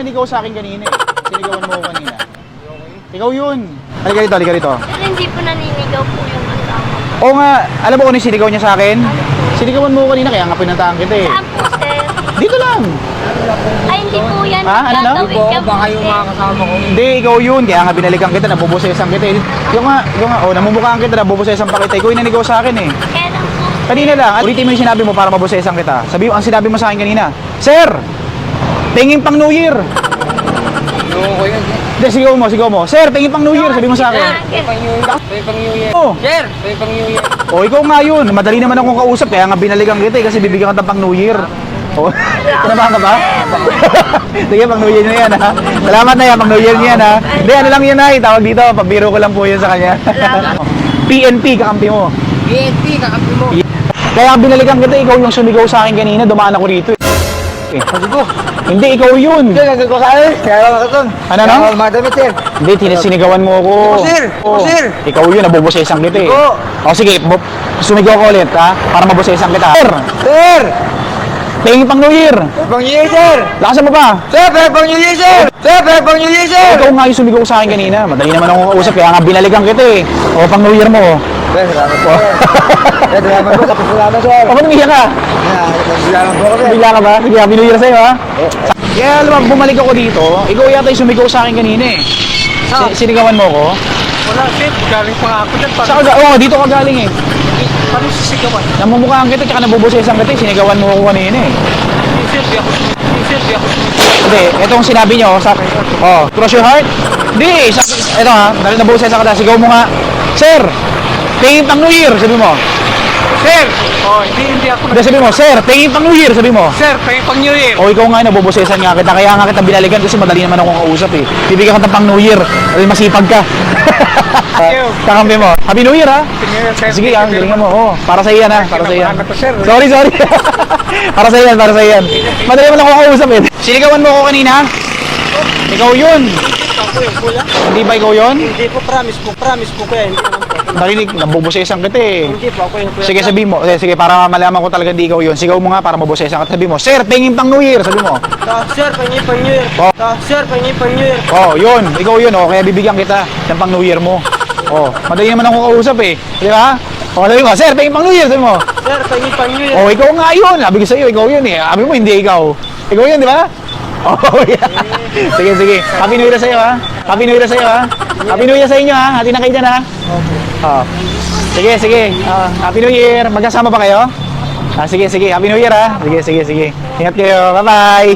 nanigaw sa akin kanina eh. Sinigawan mo ako kanina. Ikaw yun. Halika rito. Pero hindi po naninigaw po yung asawa ko. Oo nga, alam mo kung ano yung sinigaw niya sa akin? Sinigawan mo ako kanina, kaya nga pinuntahan kita eh. Saan po, sir? Dito lang. Ay, hindi po yan. Ha? Ano na? Gagawin ka po, Baka yung sir. mga kasama ko. Hindi, ikaw yun. Kaya nga binalikan kita, nabubusesan kita eh. Yung nga, namumukhaan kita, nabubusesan pa kita. Ikaw yung nanigaw sa akin eh. Kaya lang po. Kanina lang, ulitin mo yung sinabi mo para mabusesan kita. Ang sinabi mo sa akin kanina, Sir! Tingin pang New Year! Loko yun. Hindi, sigaw mo. Sir, tingin pang New Year, sabi mo sa akin. Pang New Year. Pang New Year. Oh. Sir, pang New Year. O, ikaw nga yun. Madali naman akong kausap, kaya nga binalikan kita eh, kasi bibigyan ka pang New Year. O, kinabahan ka ba? Sige, pang New Year na yan ha. Salamat na yan, pang New Year niya yan ha. Hindi, ano lang yun ay, tawag dito, pabiro ko lang po yun sa kanya. PNP, kakampi mo. BNP, kakampi mo. Kaya binalikan kita, ikaw yung sumigaw sa akin kanina, dumaan ako rito eh. Sabi ko. Hindi, ikaw yun. Sir, nagkak ko sa akin. Kaya ako doon. Ano no? Kaya madamit, sir. Hindi, sinigawan mo ako. Ako, sir. Ako, sir. Ikaw yun, nabubusesan kita eh. Ako. O sige, sumigaw ko ulit ha, para mabusesan kita. Sir! Sir! Tingin pang New Year! Pang New Year, sir! Lakasan mo pa! Sir, pang New Year, sir! Sir, pang New Year, sir! Ikaw nga yung sumigaw sa akin kanina. Madali naman akong kausap, kaya nga binalikan kita eh. O, pang New Year mo. Sir, salamat po, sir. Sir, salamat po. Tapos salamat, sir. O, ba't umiyak ka? Salamat po, sir. Bigla ka ba? Sige, Happy New Year sa'yo ha. Kaya alam mo, bumalik ako dito, ikaw yata yung sumigaw sa akin kanina eh. Sinigawan mo ko? Wala, sir. Galing pa nga ako dyan. Oo, dito ka galing eh. Paano sisigawan? Namumukhaan kita, tsaka nabubusesan kita eh. Sinigawan mo ko kanina eh. Sir, di ako. Hindi, itong sinabi nyo, cross your heart? Hindi, ito ha, nabusesan ka na, sigaw mo nga, Sir, tingin pang New Year, sabi mo. Sir! Hindi ako. Hindi, sabi mo, Sir, tingin pang New Year, sabi mo. Sir, pang New Year. O ikaw nga, nabubusesan nga kita, kaya nga kita binalikan kasi madali naman akong kausap eh. Bibigyan ka ng pang New Year, dahil masipag ka. you. Kakampi mo. Happy New Year ha. Sige, galingan mo. Oh, para sa iyan ha, para sa iyan. Sorry. Para sa iyan. Madali naman akong kausap eh. Sinigawan mo ako kanina? Ikaw yun. Ako yung kuya. Hindi ba ikaw yun? Hindi po, promise po kuya. Hindi naman po. Narinig, nabubusesan kita eh. Hindi po, ako yung kuya. Sige, sabi mo. Sige, para malaman ko talaga di ikaw yun. Sigaw mo nga para mabusesan ka. Sabi mo, Sir, tingin pang New Year. Sabi mo. Sir, pang New Year. Oh. Sir, pang New Year. Oh, yun. Ikaw yun. Oh, kaya bibigyan kita ng pang New Year mo. Oh, madali naman akong kausap eh. Di ba? Oh, sabi mo, Sir, tingin pang New Year. Sabi mo. Sir, pang New Year. Oh, ikaw nga yun. Sabi ko sa'yo, ikaw yun eh. Sabi mo, hindi ikaw. Ikaw yun, di ba? Oh, yeah. Sige. Happy New Year sa'yo ha. Happy New Year sa'yo ha. Happy New Year sa inyo ha. Hati na kayo dyan ha. Oh. Sige. Happy New Year. Magkasama pa kayo? Sige. Happy New Year ha. Sige. Ingat kayo. Bye-bye.